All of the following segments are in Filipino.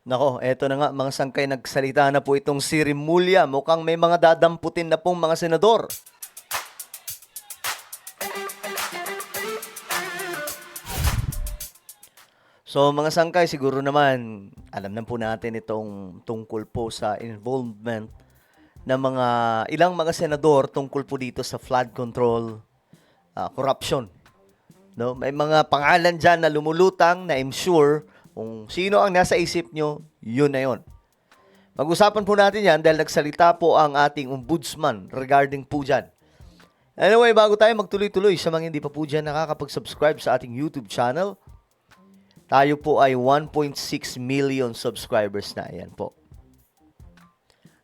Nako, eto na nga mga sangkay, nagsalita na po itong si Rimulya. Mukhang may mga dadamputin na pong mga senador. So mga sangkay, siguro naman alam na po natin itong tungkol po sa involvement ng mga ilang mga senador tungkol po dito sa flood control, corruption. No? May mga pangalan dyan na lumulutang na I'm sure kung sino ang nasa isip nyo, yun na yun. Pag-usapan po natin yan dahil nagsalita po ang ating ombudsman regarding po dyan. Anyway, bago tayo magtuloy-tuloy, sa mga hindi pa po dyan nakakapag-subscribe sa ating YouTube channel, tayo po ay 1.6 million subscribers na. Ayan po.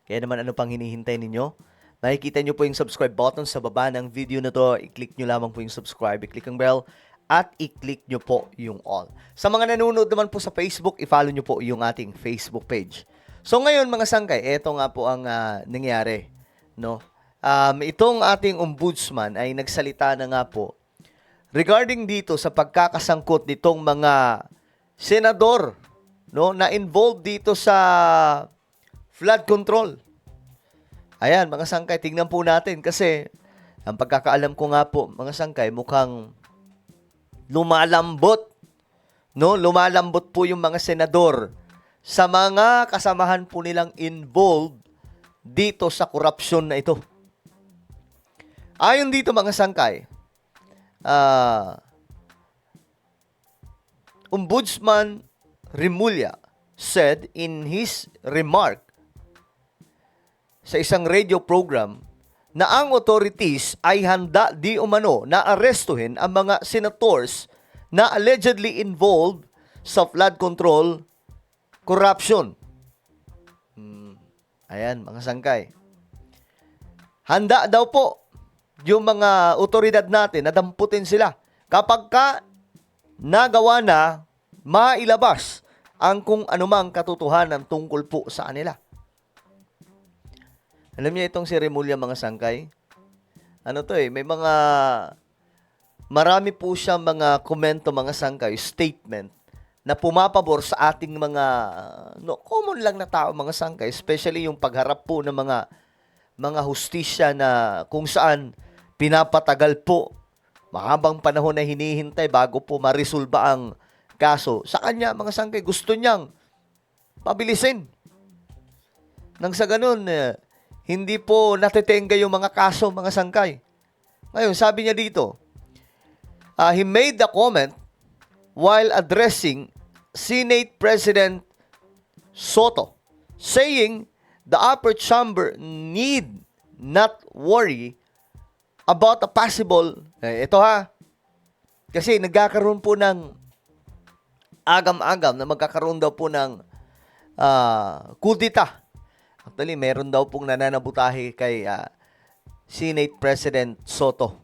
Kaya naman ano pang hinihintay ninyo? Makikita nyo po yung subscribe button sa baba ng video na to. I-click nyo lamang po yung subscribe, i-click ang bell, at i-click nyo po yung all. Sa mga nanonood naman po sa Facebook, i-follow nyo po yung ating Facebook page. So ngayon mga sangkay, eto nga po ang nangyari. No? Itong ating ombudsman ay nagsalita na nga po regarding dito sa pagkakasangkot nitong mga senador, no, na involved dito sa flood control. Ayan, mga sangkay, tingnan po natin kasi ang pagkakaalam ko nga po, mga sangkay, mukhang lumalambot, no? Lumalambot po yung mga senador sa mga kasamahan po nilang involved dito sa korupsyon na ito. Ayon dito, mga sangkay, Ombudsman Rimulya said in his remark sa isang radio program na ang authorities ay handa di umano na arestuhin ang mga senators na allegedly involved sa flood control corruption. Ayan, mga sangkay. Handa daw po yung mga otoridad natin na damputin sila kapag ka nagawa na mailabas ang kung anumang katotohanan tungkol po sa kanila. Alam niyo itong si Rimulya, mga sangkay? Ano to may mga marami po siya mga komento, mga sangkay, statement na pumapabor sa ating mga common lang na tao, mga sangkay, especially yung pagharap po ng mga hustisya na kung saan pinapatagal po mahabang panahon na hinihintay bago po marisolba ang kaso. Sa kanya, mga sangkay, gusto niyang pabilisin. Nang sa ganun, hindi po natetenga yung mga kaso, mga sangkay. Ngayon, sabi niya dito, he made the comment while addressing Senate President Soto, saying the upper chamber need not worry about a possible, ito kasi nagkakaroon po ng agam-agam na magkakaroon daw po ng kudita. Actually, meron daw pong nananabutahe kay Senate President Soto.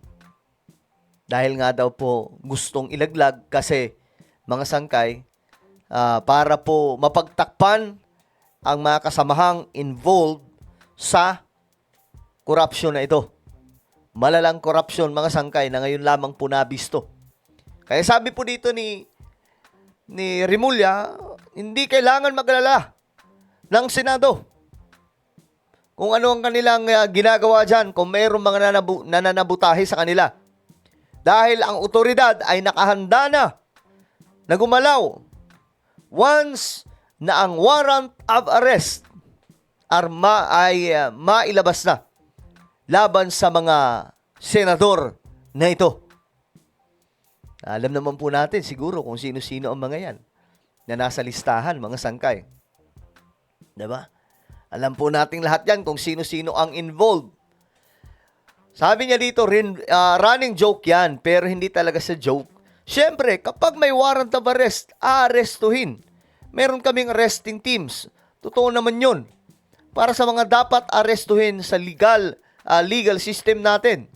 Dahil nga daw po gustong ilaglag kasi mga sangkay para po mapagtakpan ang mga kasamahang involved sa korupsyon na ito. Malalang korupsyon, mga sangkay, na ngayon lamang po nabisto. Kaya sabi po dito ni Rimulya, hindi kailangan maglala ng Senado. Kung ano ang kanilang ginagawa dyan, kung mayroong mga nananabutahe sa kanila. Dahil ang otoridad ay nakahanda na gumalaw once na ang warrant of arrest ay mailabas na laban sa mga senador na ito. Alam naman po natin siguro kung sino-sino ang mga yan na nasa listahan, mga sangkay. Diba? Alam po nating lahat yan kung sino-sino ang involved. Sabi niya dito, running joke yan, pero hindi talaga sa joke. Siyempre, kapag may warrant of arrest, aarestuhin. Meron kaming arresting teams. Totoo naman yun. Para sa mga dapat arestuhin sa legal system natin.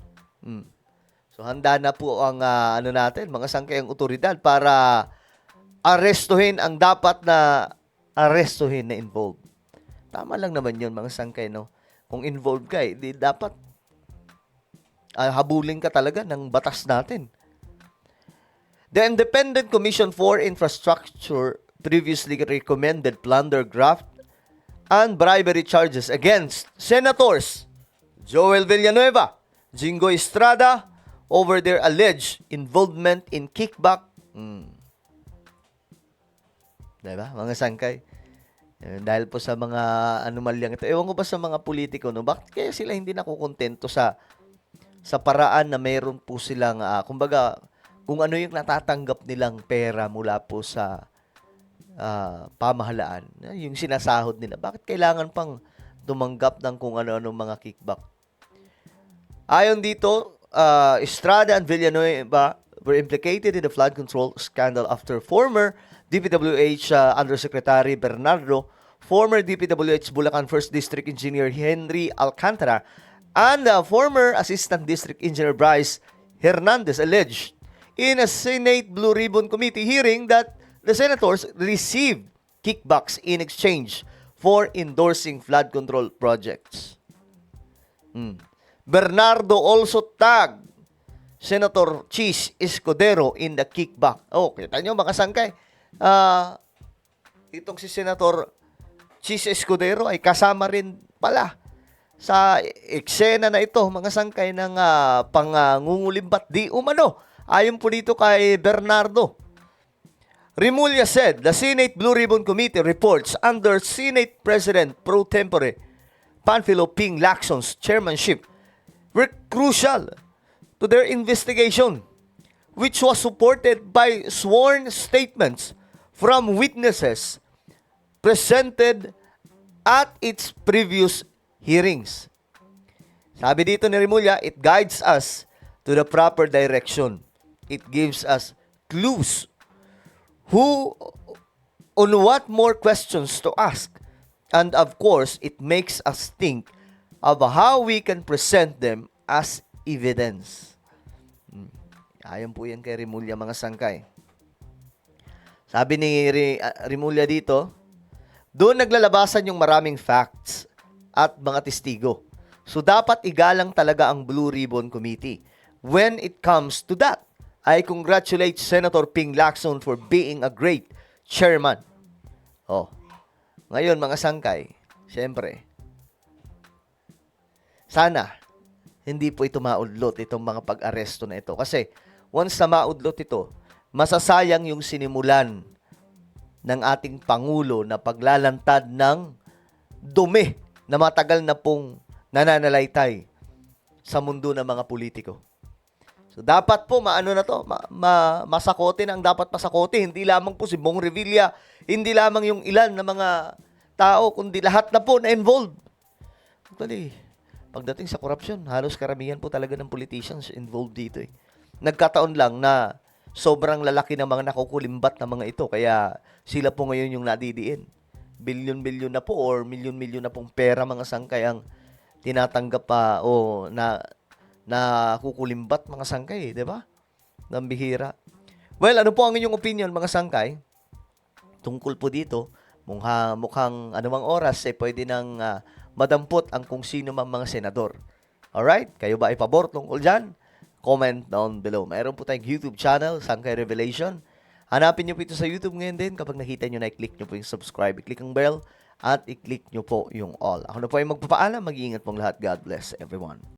So handa na po ang natin, mga sangkay, ang otoridad para arestuhin ang dapat na arestuhin na involved. Tama lang naman yun, mga sangkay, no? Kung involved ka, di dapat habulin ka talaga ng batas natin. The Independent Commission for Infrastructure previously recommended plunder, graft, and bribery charges against Senators Joel Villanueva, Jingo Estrada over their alleged involvement in kickback. Diba, mga sangkay? Dahil po sa mga anomalyang ito. Ewan ko ba sa mga politiko, no? Bakit kaya sila hindi nakukontento sa paraan na mayroon po silang, kumbaga, kung ano yung natatanggap nilang pera mula po sa pamahalaan, yung sinasahod nila. Bakit kailangan pang tumanggap ng kung ano-ano mga kickback? Ayon dito, Estrada and Villanueva were implicated in the flood control scandal after former DPWH Undersecretary Bernardo, former DPWH Bulacan 1st District Engineer Henry Alcantara, and former Assistant District Engineer Bryce Hernandez alleged in a Senate Blue Ribbon Committee hearing that the senators received kickbacks in exchange for endorsing flood control projects. Bernardo also tagged Senator Chis Escudero in the kickback. Oh, kita nyo mga sangkay. Itong si Senator Chis Escudero ay kasama rin pala sa eksena na ito, mga sangkay ng pangungulimbat di umano. Ayon po dito kay Bernardo. Remulla said the Senate Blue Ribbon Committee reports under Senate President Pro Tempore Panfilo Ping Lacson's chairmanship were crucial to their investigation, which was supported by sworn statements from witnesses presented at its previous hearings. Sabi dito ni Remulla, it guides us to the proper direction. It gives us clues on what more questions to ask. And of course, it makes us think of how we can present them as evidence. Ayon po yan kay Remulla, mga sangkay. Sabi ni Remulla dito, doon naglalabasan yung maraming facts at mga testigo. So dapat igalang talaga ang Blue Ribbon Committee. When it comes to that, I congratulate Senator Ping Lacson for being a great chairman. Oh, ngayon mga sangkay, siyempre, sana hindi po ito maudlot, itong mga pag-aresto na ito. Kasi once na maudlot ito, masasayang yung sinimulan ng ating Pangulo na paglalantad ng dumi na matagal na pong nananalaytay sa mundo ng mga politiko. So dapat po maano na to, masakote na ang dapat masakote, hindi lamang po si Bong Revilla, hindi lamang yung ilan na mga tao, kundi lahat na po na involved. Actually, pagdating sa korupsyon, halos karamihan po talaga ng politicians involved dito eh. Nagkataon lang na sobrang lalaki ng mga nakukulimbat na mga ito, kaya sila po ngayon yung nadidiin. Bilyon-bilyon na po or milyon-milyon na pong pera, mga sangkay, ang tinatanggap pa o na kukulimbat, mga sangkay, di ba? Nang bihira. Well, ano po ang inyong opinion, mga sangkay? Tungkol po dito, mukhang anumang oras pwede nang madampot ang kung sino mang mga senador. Alright? Kayo ba ay pabor tungkol dyan? Comment down below. Mayroon po tayong YouTube channel, Sangkay Revelation. Hanapin nyo po ito sa YouTube ngayon din. Kapag nakita nyo na, i-click nyo po yung subscribe, i-click ang bell, at i-click nyo po yung all. Ako na po ay magpapaalam. Mag-iingat pong lahat. God bless everyone.